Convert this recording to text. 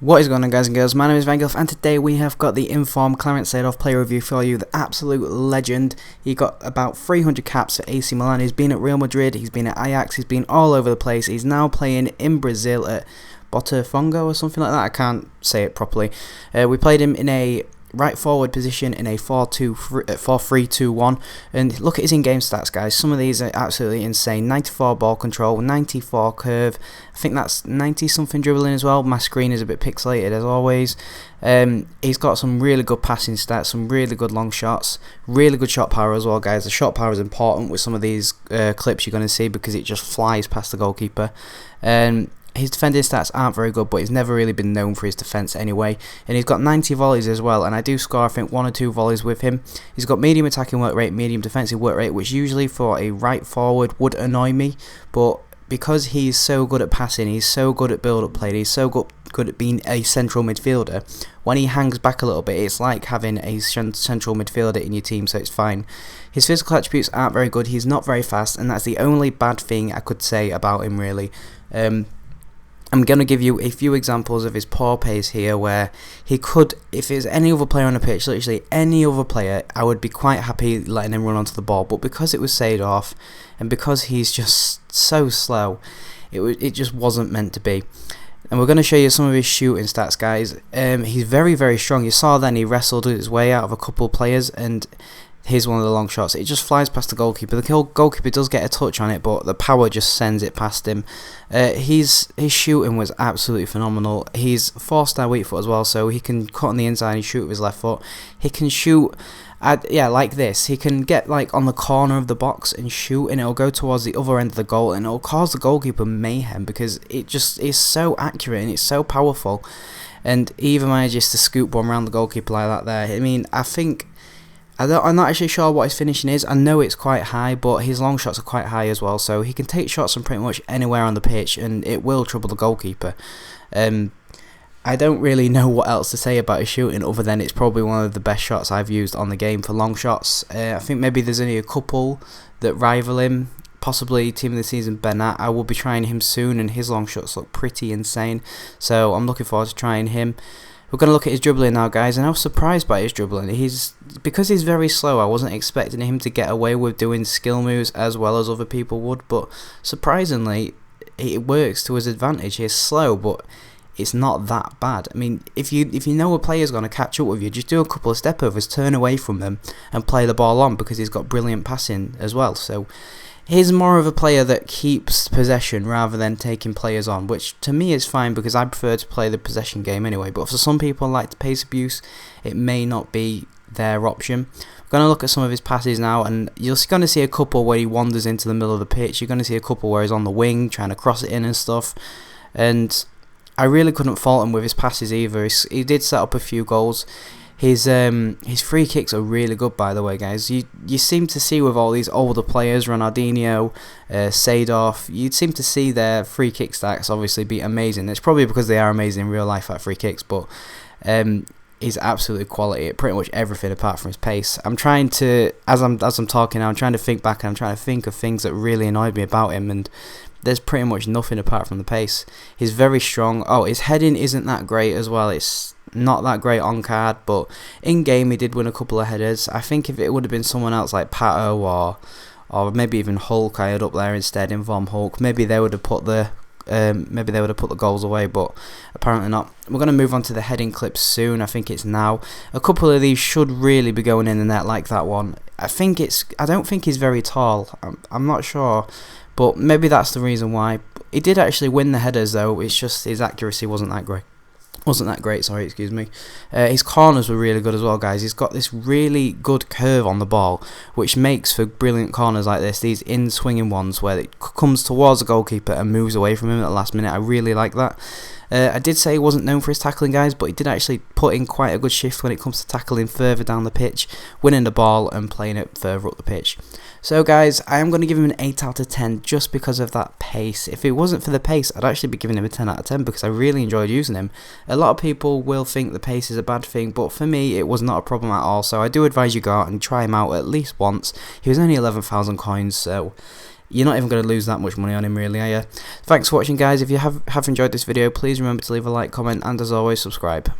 What is going on, guys and girls? My name is Van and today we have got the informed Clarence Seedorf player review for you, the absolute legend. He got about 300 caps at AC Milan, he's been at Real Madrid, he's been at Ajax, he's been all over the place. He's now playing in Brazil at Botafogo or something like that, I can't say it properly. We played him in a right forward position in a 4-3-2-1, and look at his in-game stats, guys. Some of these are absolutely insane. 94 ball control, 94 curve, I think that's 90 something dribbling as well. My screen is a bit pixelated as always. He's got some really good passing stats, some really good long shots, really good shot power as well, guys. The shot power is important with some of these clips you're going to see because it just flies past the goalkeeper. His defending stats aren't very good, but he's never really been known for his defence anyway. And he's got 90 volleys as well, and I do score, I think, 1 or 2 volleys with him. He's got medium attacking work rate, medium defensive work rate, which usually for a right forward would annoy me. But because he's so good at passing, he's so good at build-up play, he's so good at being a central midfielder, when he hangs back a little bit, it's like having a central midfielder in your team, so it's fine. His physical attributes aren't very good, he's not very fast, and that's the only bad thing I could say about him, really. I'm going to give you a few examples of his poor pace here where he could, if there's any other player on the pitch, literally any other player, I would be quite happy letting him run onto the ball, but because it was Seedorf and because he's just so slow, it just wasn't meant to be. And we're going to show you some of his shooting stats, guys. He's very, very strong. You saw then he wrestled his way out of a couple of players, and here's one of the long shots. It just flies past the goalkeeper. The goalkeeper does get a touch on it, but the power just sends it past him. His shooting was absolutely phenomenal. He's 4-star weak foot as well, so he can cut on the inside and shoot with his left foot. He can shoot, like this. He can get like on the corner of the box and shoot, and it'll go towards the other end of the goal, and it'll cause the goalkeeper mayhem because it just is so accurate and it's so powerful. And he even manages to scoop one around the goalkeeper like that there. I mean, I'm not actually sure what his finishing is. I know it's quite high, but his long shots are quite high as well, so he can take shots from pretty much anywhere on the pitch and it will trouble the goalkeeper. I don't really know what else to say about his shooting other than it's probably one of the best shots I've used on the game for long shots. I think maybe there's only a couple that rival him, possibly team of the season Bernat. I will be trying him soon and his long shots look pretty insane, so I'm looking forward to trying him. We're going to look at his dribbling now, guys, and I was surprised by his dribbling. Because he's very slow, I wasn't expecting him to get away with doing skill moves as well as other people would, but surprisingly, it works to his advantage. He's slow, but it's not that bad. I mean, if you know a player's going to catch up with you, just do a couple of step overs, turn away from them, and play the ball on because he's got brilliant passing as well. So he's more of a player that keeps possession rather than taking players on, which to me is fine because I prefer to play the possession game anyway. But for some people like the pace abuse, it may not be their option. We're going to look at some of his passes now, and you're going to see a couple where he wanders into the middle of the pitch. You're going to see a couple where he's on the wing trying to cross it in and stuff. And I really couldn't fault him with his passes either. He did set up a few goals. His free kicks are really good, by the way, guys. You seem to see with all these older players, Ronaldinho, Seedorf, you'd seem to see their free kick stats obviously be amazing. It's probably because they are amazing in real life at free kicks, but he's absolutely quality at pretty much everything apart from his pace. I'm trying to, as I'm talking now, I'm trying to think back and I'm trying to think of things that really annoyed me about him, and there's pretty much nothing apart from the pace. He's very strong. Oh, his heading isn't that great as well. It's not that great on card, but in game he did win a couple of headers. I think if it would have been someone else like Pato or maybe even Hulk I had up there instead in Vom Hulk, maybe they would have put the goals away, but apparently not. We're going to move on to the heading clips soon. I think it's now. A couple of these should really be going in the net, like that one. I don't think he's very tall. I'm not sure, but maybe that's the reason why. He did actually win the headers though. It's just his accuracy wasn't that great. Excuse me. His corners were really good as well, guys. He's got this really good curve on the ball, which makes for brilliant corners like this, these in-swinging ones where it comes towards the goalkeeper and moves away from him at the last minute. I really like that. I did say he wasn't known for his tackling, guys, but he did actually put in quite a good shift when it comes to tackling further down the pitch, winning the ball and playing it further up the pitch. So guys, I am going to give him an 8 out of 10 just because of that pace. If it wasn't for the pace, I'd actually be giving him a 10 out of 10 because I really enjoyed using him. A lot of people will think the pace is a bad thing, but for me it was not a problem at all, so I do advise you go out and try him out at least once. He was only 11,000 coins, so you're not even going to lose that much money on him, really, are you? Thanks for watching, guys. If you have enjoyed this video, please remember to leave a like, comment, and as always, subscribe.